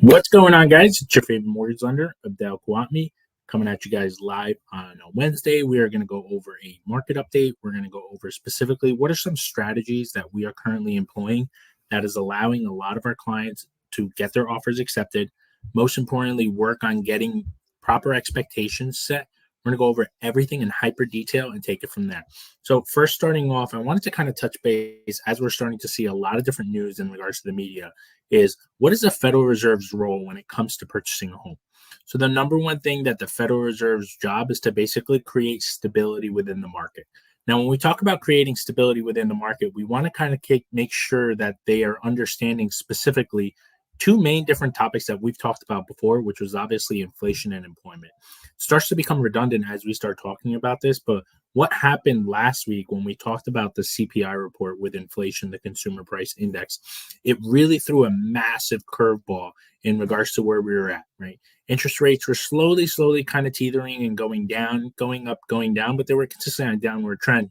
What's going on, guys? It's your favorite mortgage lender, Abdel Kawatmi, coming at you guys live on a Wednesday. We are going to go over a market update. We're going to go over specifically what are some strategies that we are currently employing that is allowing a lot of our clients to get their offers accepted. Most importantly, work on getting proper expectations set. We're going to go over everything in hyper detail and take it from there. So, first, starting off, I wanted to kind of touch base as we're starting to see a lot of different news in regards to the media is what is the Federal Reserve's role when it comes to purchasing a home? So the number one thing that the Federal Reserve's job is to basically create stability within the market. Now, when we talk about creating stability within the market, we want to kind of make sure that they are understanding specifically two main different topics that we've talked about before, which was obviously inflation and employment. It starts to become redundant as we start talking about this, but what happened last week when we talked about the CPI report with inflation, the consumer price index, it really threw a massive curveball in regards to where we were at, right? Interest rates were slowly kind of teetering and going down, going up, going down, but they were consistently on a downward trend.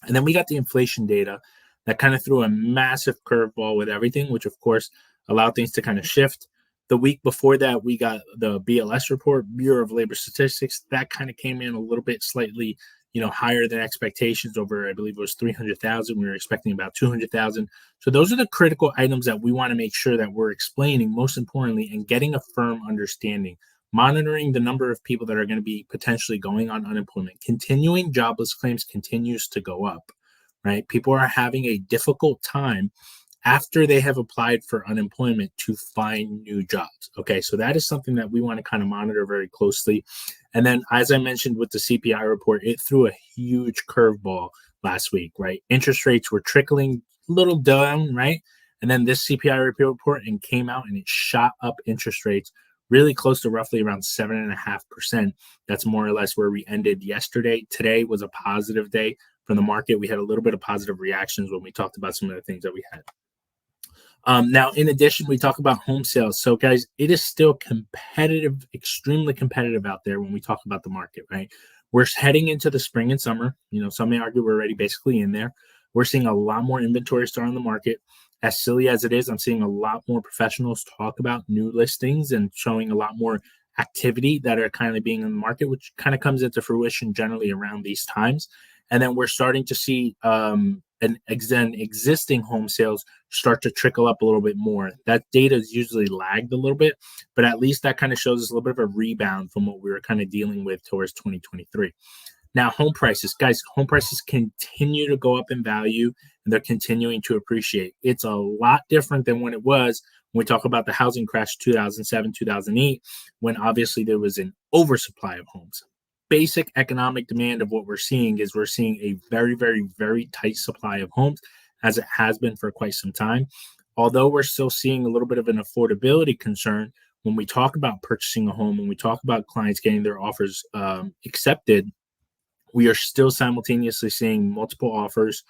And then we got the inflation data that kind of threw a massive curveball with everything, which of course allowed things to kind of shift. The week before that, we got the BLS report, Bureau of Labor Statistics. That kind of came in a little bit slightly, higher than expectations over, I believe it was 300,000. We were expecting about 200,000. So those are the critical items that we want to make sure that we're explaining, most importantly, and getting a firm understanding, monitoring the number of people that are going to be potentially going on unemployment. Continuing jobless claims continues to go up, right? People are having a difficult time after they have applied for unemployment to find new jobs. Okay, so that is something that we want to kind of monitor very closely. And then, as I mentioned with the CPI report, it threw a huge curveball last week, right? Interest rates were trickling a little down, right? And then this CPI report and came out and it shot up interest rates really close to roughly around 7.5%. That's more or less where we ended yesterday. Today was a positive day from the market. We had a little bit of positive reactions when we talked about some of the things that we had. Now, in addition, we talk about home sales. So, guys, it is still competitive, extremely competitive out there when we talk about the market, right? We're heading into the spring and summer. Some may argue we're already basically in there. We're seeing a lot more inventory start on the market. As silly as it is, I'm seeing a lot more professionals talk about new listings and showing a lot more activity that are kind of being in the market, which kind of comes into fruition generally around these times. And then we're starting to see existing home sales start to trickle up a little bit more. That data is usually lagged a little bit, but at least that kind of shows us a little bit of a rebound from what we were kind of dealing with towards 2023. Now, home prices, guys, home prices continue to go up in value and they're continuing to appreciate. It's a lot different than when it was when we talk about the housing crash 2007, 2008, when obviously there was an oversupply of homes. Basic economic demand of what we're seeing is we're seeing a very, very, very tight supply of homes as it has been for quite some time. Although we're still seeing a little bit of an affordability concern when we talk about purchasing a home, when we talk about clients getting their offers accepted, we are still simultaneously seeing multiple offers.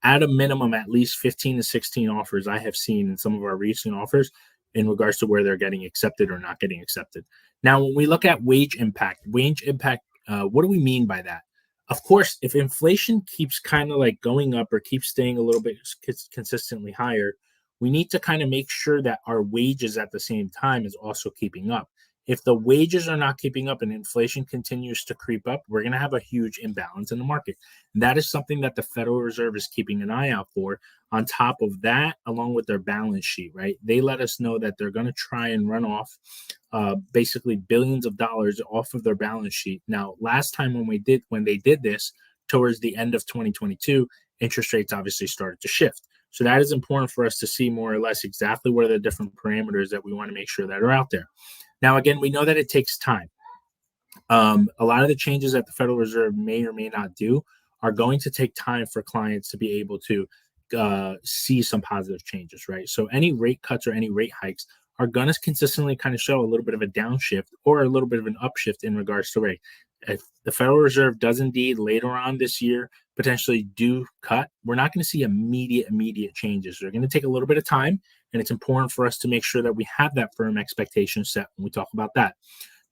At a minimum, at least 15 to 16 offers I have seen in some of our recent offers in regards to where they're getting accepted or not getting accepted. Now, when we look at wage impact, what do we mean by that? Of course, if inflation keeps kind of like going up or keeps staying a little bit consistently higher, we need to kind of make sure that our wages at the same time is also keeping up. If the wages are not keeping up and inflation continues to creep up, we're going to have a huge imbalance in the market. And that is something that the Federal Reserve is keeping an eye out for. On top of that, along with their balance sheet, right? They let us know that they're going to try and run off basically billions of dollars off of their balance sheet. Now, last time when they did this towards the end of 2022, interest rates obviously started to shift. So that is important for us to see more or less exactly what are the different parameters that we want to make sure that are out there. Now, again, we know that it takes time. A lot of the changes that the Federal Reserve may or may not do are going to take time for clients to be able to see some positive changes, right? So any rate cuts or any rate hikes are going to consistently kind of show a little bit of a downshift or a little bit of an upshift in regards to rate. If the Federal Reserve does indeed later on this year potentially do cut, we're not going to see immediate changes. They're going to take a little bit of time, and it's important for us to make sure that we have that firm expectation set when we talk about that.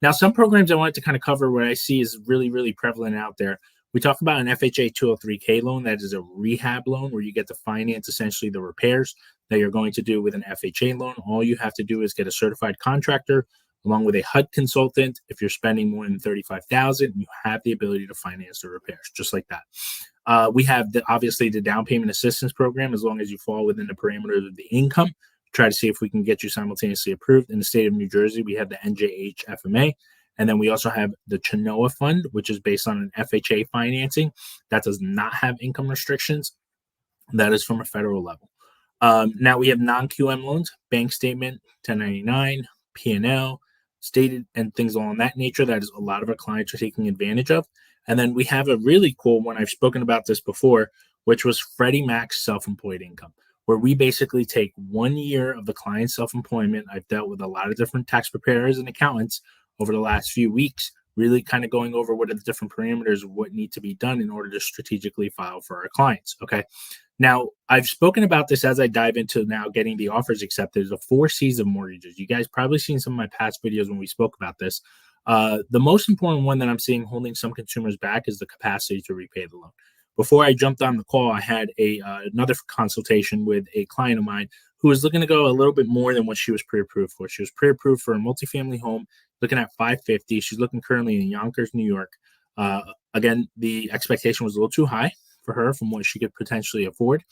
Now, some programs I wanted to kind of cover what I see is really, really prevalent out there. We talk about an FHA 203K loan. That is a rehab loan where you get to finance essentially the repairs. that you're going to do with an FHA loan. All you have to do is get a certified contractor along with a HUD consultant. If you're spending more than $35,000, you have the ability to finance the repairs, just like that. We have obviously the down payment assistance program, as long as you fall within the parameters of the income. Try to see if we can get you simultaneously approved. In the state of New Jersey, we have the NJH FMA. And then we also have the Chenoa Fund, which is based on an FHA financing that does not have income restrictions. That is from a federal level. Now we have non-QM loans, bank statement, 1099, P&L, stated, and things along that nature. That is a lot of our clients are taking advantage of. And then we have a really cool one. I've spoken about this before, which was Freddie Mac's self-employed income, where we basically take 1 year of the client's self-employment. I've dealt with a lot of different tax preparers and accountants over the last few weeks, really kind of going over what are the different parameters of what need to be done in order to strategically file for our clients. Okay. Now, I've spoken about this as I dive into now getting the offers accepted. The 4 C's of mortgages. You guys probably seen some of my past videos when we spoke about this. The most important one that I'm seeing holding some consumers back is the capacity to repay the loan. Before I jumped on the call, I had another consultation with a client of mine who was looking to go a little bit more than what she was pre-approved for. She was pre-approved for a multifamily home, looking at 550. She's looking currently in Yonkers, New York. Again, the expectation was a little too high for her from what she could potentially afford.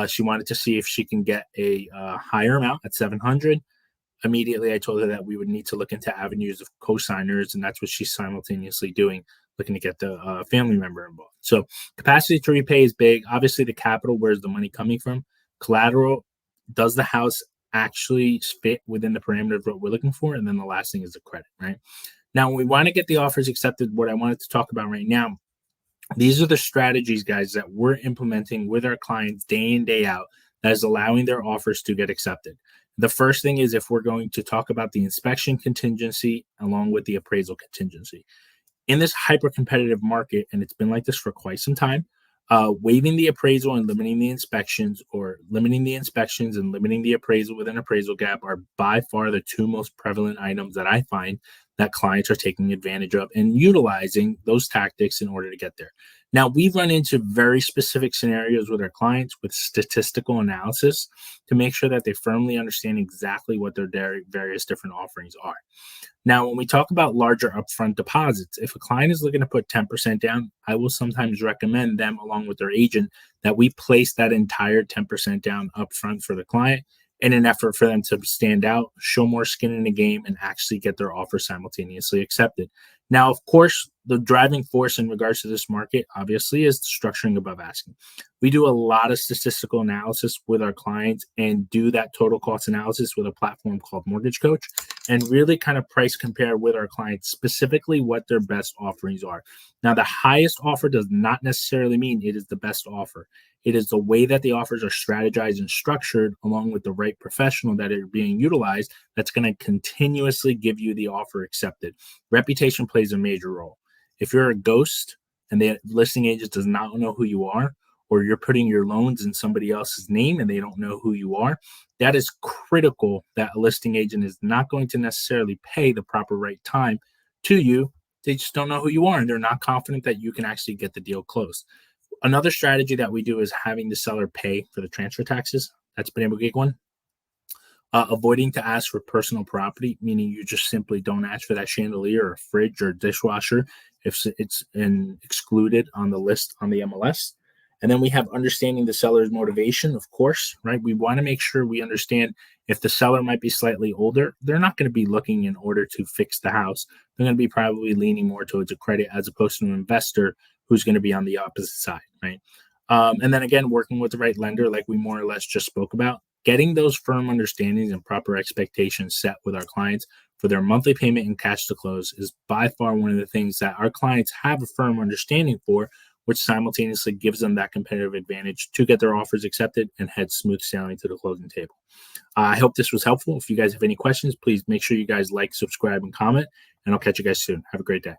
She wanted to see if she can get a higher amount at 700. Immediately, I told her that we would need to look into avenues of co-signers, and that's what she's simultaneously doing, looking to get the family member involved. So capacity to repay is big. Obviously, the capital, where's the money coming from? Collateral, does the house actually fit within the parameter of what we're looking for? And then the last thing is the credit, right? Now, when we want to get the offers accepted, what I wanted to talk about right now, these are the strategies, guys, that we're implementing with our clients day in, day out that is allowing their offers to get accepted. The first thing is if we're going to talk about the inspection contingency along with the appraisal contingency. In this hyper-competitive market, and it's been like this for quite some time, waiving the appraisal and limiting the inspections, or limiting the inspections and limiting the appraisal with an appraisal gap, are by far the 2 most prevalent items that I find that clients are taking advantage of and utilizing those tactics in order to get there. Now, we run into very specific scenarios with our clients with statistical analysis to make sure that they firmly understand exactly what their various different offerings are. Now, when we talk about larger upfront deposits, if a client is looking to put 10% down, I will sometimes recommend them, along with their agent, that we place that entire 10% down upfront for the client in an effort for them to stand out, show more skin in the game, and actually get their offer simultaneously accepted. Now, of course, the driving force in regards to this market, obviously, is structuring above asking. We do a lot of statistical analysis with our clients and do that total cost analysis with a platform called Mortgage Coach, and really kind of price compare with our clients specifically what their best offerings are. Now, the highest offer does not necessarily mean it is the best offer. It is the way that the offers are strategized and structured along with the right professional that are being utilized that's going to continuously give you the offer accepted. Reputation plays a major role. If you're a ghost and the listing agent does not know who you are, or you're putting your loans in somebody else's name and they don't know who you are, that is critical that a listing agent is not going to necessarily pay the proper right time to you. They just don't know who you are and they're not confident that you can actually get the deal closed. Another strategy that we do is having the seller pay for the transfer taxes. That's been a big one. Avoiding to ask for personal property, meaning you just simply don't ask for that chandelier or fridge or dishwasher if it's excluded on the list on the MLS. And then we have understanding the seller's motivation, of course, right? We want to make sure we understand if the seller might be slightly older, they're not going to be looking in order to fix the house. They're going to be probably leaning more towards a credit as opposed to an investor who's going to be on the opposite side, right? And then again, working with the right lender, like we more or less just spoke about, getting those firm understandings and proper expectations set with our clients for their monthly payment and cash to close is by far one of the things that our clients have a firm understanding for, which simultaneously gives them that competitive advantage to get their offers accepted and head smooth sailing to the closing table. I hope this was helpful. If you guys have any questions, please make sure you guys like, subscribe, and comment, and I'll catch you guys soon. Have a great day.